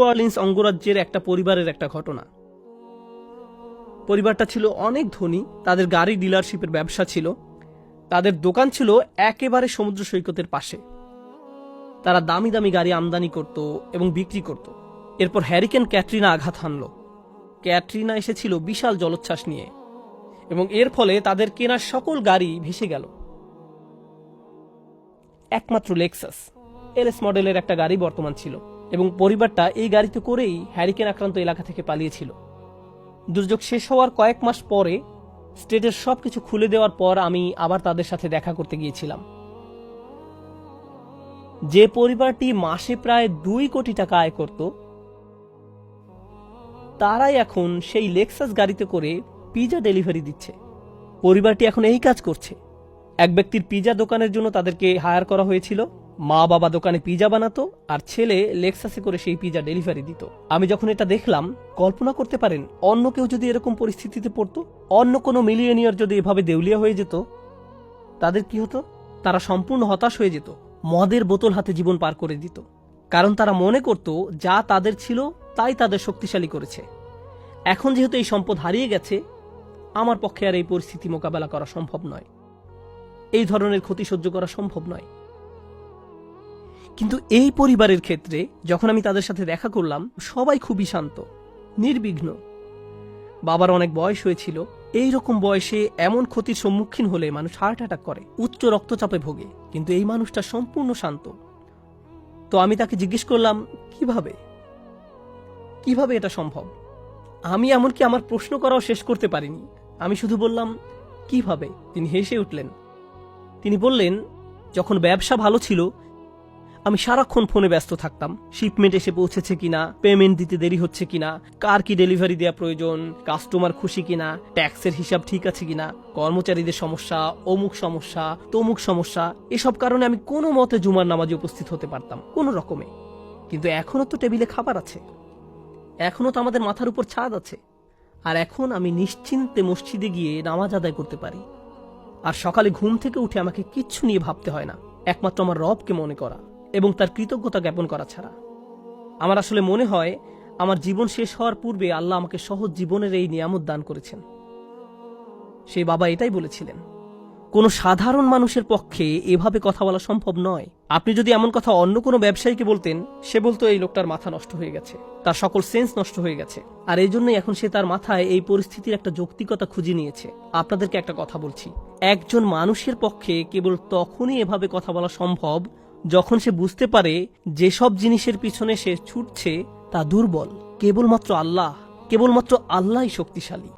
Orleans অঙ্গরাজ্যের একটা পরিবারের একটা ঘটনা। পরিবারটা ছিল অনেক ধনী, তাদের গাড়ি ডিলারশিপের ব্যবসা ছিল, তাদের দোকান ছিল একেবারে সমুদ্র সৈকতের পাশে। তারা দামি দামি গাড়ি আমদানি করত এবং বিক্রি করত। এরপর হ্যারিকেন ক্যাটরিনা আঘাত হানল। ক্যাটরিনা এসেছিল বিশাল জলোচ্ছ্বাস নিয়ে এবং এর ফলে তাদের কেনা সকল গাড়ি ভেসে গেল। একমাত্র লেক্সাস এলএস মডেলের একটা গাড়ি বর্তমান ছিল এবং পরিবারটা এই গাড়িতে করেই হ্যারিকেন আক্রান্ত এলাকা থেকে পালিয়েছিল। দুর্যোগ শেষ হওয়ার কয়েক মাস পরে স্টেটের সবকিছু খুলে দেওয়ার পর আমি আবার তাদের সাথে দেখা করতে গিয়েছিলাম। যে পরিবারটি মাসে প্রায় 2 কোটি টাকা আয় করত, তারাই এখন সেই লেক্সাস গাড়িতে করে পিজা ডেলিভারি দিচ্ছে। পরিবারটি এখন এই কাজ করছে। এক ব্যক্তির পিজা দোকানের জন্য তাদেরকে হায়ার করা হয়েছিল। মা বাবা দোকানে পিজা বানাতো আর ছেলে লেক্সাসে করে সেই পিজা ডেলিভারি দিত। আমি যখন এটা দেখলাম, কল্পনা করতে পারেন অন্য কেউ যদি এরকম পরিস্থিতিতে পড়তো, অন্য কোনো মিলিয়নিয়ার যদি এভাবে দেউলিয়া হয়ে যেত, তাদের কি হতো? তারা সম্পূর্ণ হতাশ হয়ে যেত, মদের বোতল হাতে জীবন পার করে দিত। কারণ তারা মনে করত যা তাদের ছিল তাই তাদের শক্তিশালী করেছে। এখন যেহেতু এই সম্পদ হারিয়ে গেছে, আমার পক্ষে আর এই পরিস্থিতি মোকাবেলা করা সম্ভব নয়, এই ধরনের ক্ষতি সহ্য করা সম্ভব নয়। কিন্তু এই পরিবারের ক্ষেত্রে যখন আমি তাদের সাথে দেখা করলাম, সবাই খুবই শান্ত, নির্বিঘ্ন। বাবার অনেক বয়স হয়েছিল। এই রকম বয়সে এমন ক্ষতির সম্মুখীন হলে মানুষ হার্ট অ্যাটাক করে, উচ্চ রক্তচাপে ভোগে, কিন্তু এই মানুষটা সম্পূর্ণ শান্ত। তো আমি তাকে জিজ্ঞেস করলাম, কিভাবে এটা সম্ভব? আমি এমনকি আমার প্রশ্ন করাও শেষ করতে পারিনি। আমি শুধু বললাম, কিভাবে? তিনি হেসে উঠলেন। তিনি বললেন, যখন ব্যবসা ভালো ছিল, আমি সারাক্ষণ ফোনে ব্যস্ত থাকতাম। শিপমেন্ট এসে পৌঁছেছে কিনা, পেমেন্ট দিতে দেরি হচ্ছে কিনা, কার কি ডেলিভারি দেওয়া প্রয়োজন, কাস্টমার খুশি কিনা, ট্যাক্সের হিসাব ঠিক আছে কিনা, কর্মচারীদের সমস্যা, অমুক সমস্যা, তমুক সমস্যা। এসব কারণে আমি কোনো মতে জুমার নামাজে উপস্থিত হতে পারতাম, কোনো রকমে। কিন্তু এখনো তো টেবিলে খাবার আছে, এখনো তো আমাদের মাথার উপর ছাদ আছে, আর এখন আমি নিশ্চিন্তে মসজিদে গিয়ে নামাজ আদায় করতে পারি। আর সকালে ঘুম থেকে উঠে আমাকে কিচ্ছু নিয়ে ভাবতে হয় না, একমাত্র আমার রবকে মনে করা এবং তার কৃতজ্ঞতা জ্ঞাপন করা ছাড়া। আমার আসলে মনে হয় আমার জীবন শেষ হওয়ার পূর্বে আল্লাহ আমাকে সহজ জীবনের এই নিয়ামত দান করেছেন। সেই বাবা এটাই বলেছিলেন। কোনো সাধারণ মানুষের পক্ষে এভাবে কথা বলা সম্ভব নয়। আপনি যদি এমন কথা অন্য কোনো ব্যবসায়ীকে বলতেন, সে বলতো এই লোকটার মাথা নষ্ট হয়ে গেছে, তার সকল সেন্স নষ্ট হয়ে গেছে। আর এই জন্যই এখন সে তার মাথায় এই পরিস্থিতির একটা যৌক্তিকতা খুঁজে নিয়েছে। আপনাদেরকে একটা কথা বলছি, একজন মানুষের পক্ষে কেবল তখনই এভাবে কথা বলা সম্ভব যখন সে বুঝতে পারে যেসব জিনিসের পিছনে সে ছুটছে তা দুর্বল। কেবলমাত্র আল্লাহই শক্তিশালী।